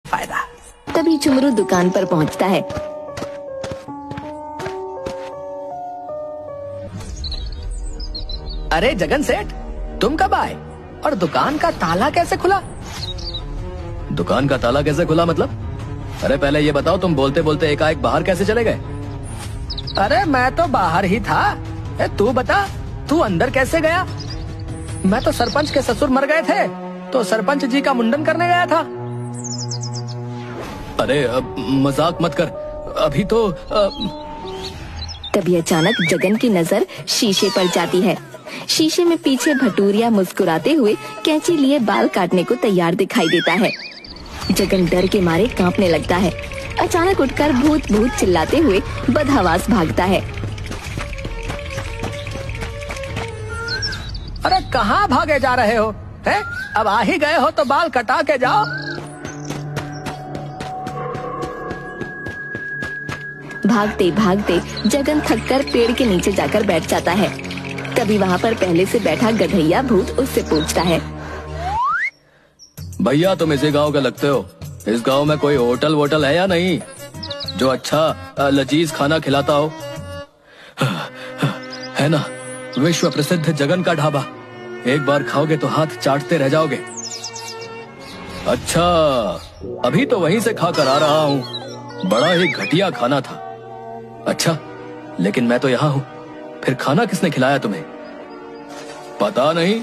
फायदा। तभी चुमरू दुकान पर पहुंचता है। अरे जगन सेठ, तुम कब आए और दुकान का ताला कैसे खुला? दुकान का ताला कैसे खुला मतलब? अरे पहले ये बताओ, तुम बोलते बोलते एकाएक बाहर कैसे चले गए? अरे मैं तो बाहर ही था। तू बता, तू अंदर कैसे गया? मैं तो सरपंच के ससुर मर गए थे, तो सरपंच जी का मुंडन करने गया था। अरे मजाक मत कर, अभी तो तभी अचानक जगन की नजर शीशे पर जाती है। शीशे में पीछे भटूरिया मुस्कुराते हुए कैंची लिए बाल काटने को तैयार दिखाई देता है। जगन डर के मारे कांपने लगता है। अचानक उठकर भूत भूत चिल्लाते हुए बदहवास भागता है। अरे कहाँ भागे जा रहे हो? हैं? अब आ ही गए हो तो बाल कटा के जाओ। भागते भागते जगन थककर पेड़ के नीचे जाकर बैठ जाता है। तभी वहाँ पर पहले से बैठा गधैया भूत उससे पूछता है, भैया तुम इसी गांव के लगते हो। इस गांव में कोई होटल वोटल है या नहीं जो अच्छा लजीज खाना खिलाता हो? है ना, विश्व प्रसिद्ध जगन का ढाबा। एक बार खाओगे तो हाथ चाटते रह जाओगे। अच्छा, अभी तो वहीं से खाकर आ रहा हूँ। बड़ा ही घटिया खाना था। अच्छा, लेकिन मैं तो यहाँ हूँ, फिर खाना किसने खिलाया तुम्हें? पता नहीं,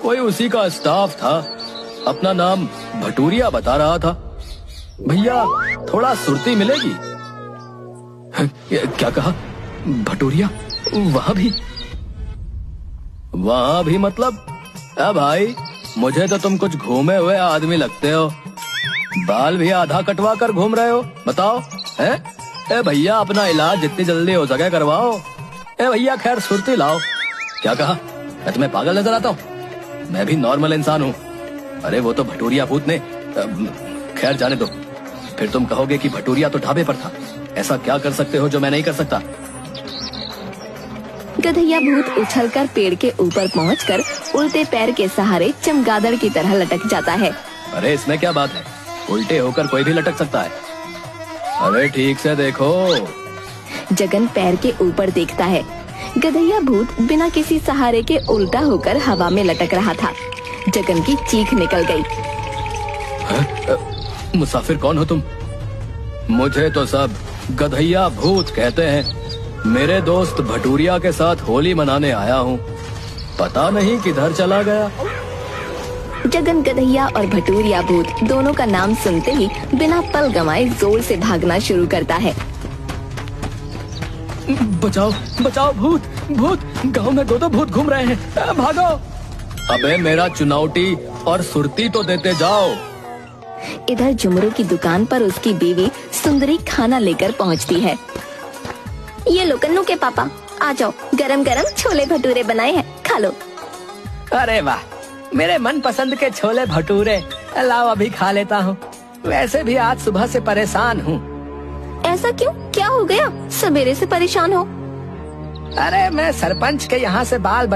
कोई उसी का स्टाफ था। अपना नाम भटूरिया बता रहा था। भैया थोड़ा सुर्ती मिलेगी? क्या कहा? भटूरिया? वहाँ भी मतलब? भाई मुझे तो तुम कुछ घूमे हुए आदमी लगते हो। बाल भी आधा कटवा कर घूम रहे हो। बताओ है? भैया अपना इलाज जितनी जल्दी हो सके करवाओ। भैया खैर सुर्ती लाओ। क्या कहा? मैं तुम्हें पागल नजर आता हूँ? मैं भी नॉर्मल इंसान हूँ। अरे वो तो भटूरिया भूत ने। खैर जाने दो। फिर तुम कहोगे कि भटूरिया तो ढाबे पर था। ऐसा क्या कर सकते हो जो मैं नहीं कर सकता? गधैया भूत उछलकर पेड़ के ऊपर पहुंचकर उल्टे पैर के सहारे चमगादड़ की तरह लटक जाता है। अरे इसमें क्या बात है, उल्टे होकर कोई भी लटक सकता है। अरे ठीक से देखो। जगन पैर के ऊपर देखता है। गधैया भूत बिना किसी सहारे के उल्टा होकर हवा में लटक रहा था। जगन की चीख निकल गई। मुसाफिर कौन हो तुम? मुझे तो सब गधैया भूत कहते हैं। मेरे दोस्त भटूरिया के साथ होली मनाने आया हूँ। पता नहीं किधर चला गया। जगन गधैया और भटूरिया भूत दोनों का नाम सुनते ही बिना पल गंवाए जोर से भागना शुरू करता है। बचाओ बचाओ, भूत भूत, गांव में दो भूत घूम रहे हैं, भागो। अबे मेरा चुनौती और सुर्ती तो देते जाओ। इधर जुमरू की दुकान पर उसकी बीवी सुंदरी खाना लेकर पहुंचती है। ये लो कन्नू के पापा, आ जाओ, गरम गरम छोले भटूरे बनाए हैं, खा लो। अरे वाह, मेरे मन पसंद के छोले भटूरे। लाओ अभी खा लेता हूँ। वैसे भी आज सुबह से परेशान हूँ। ऐसा क्यों? क्या हो गया? सवेरे से परेशान हो? अरे मैं सरपंच के यहाँ से बाल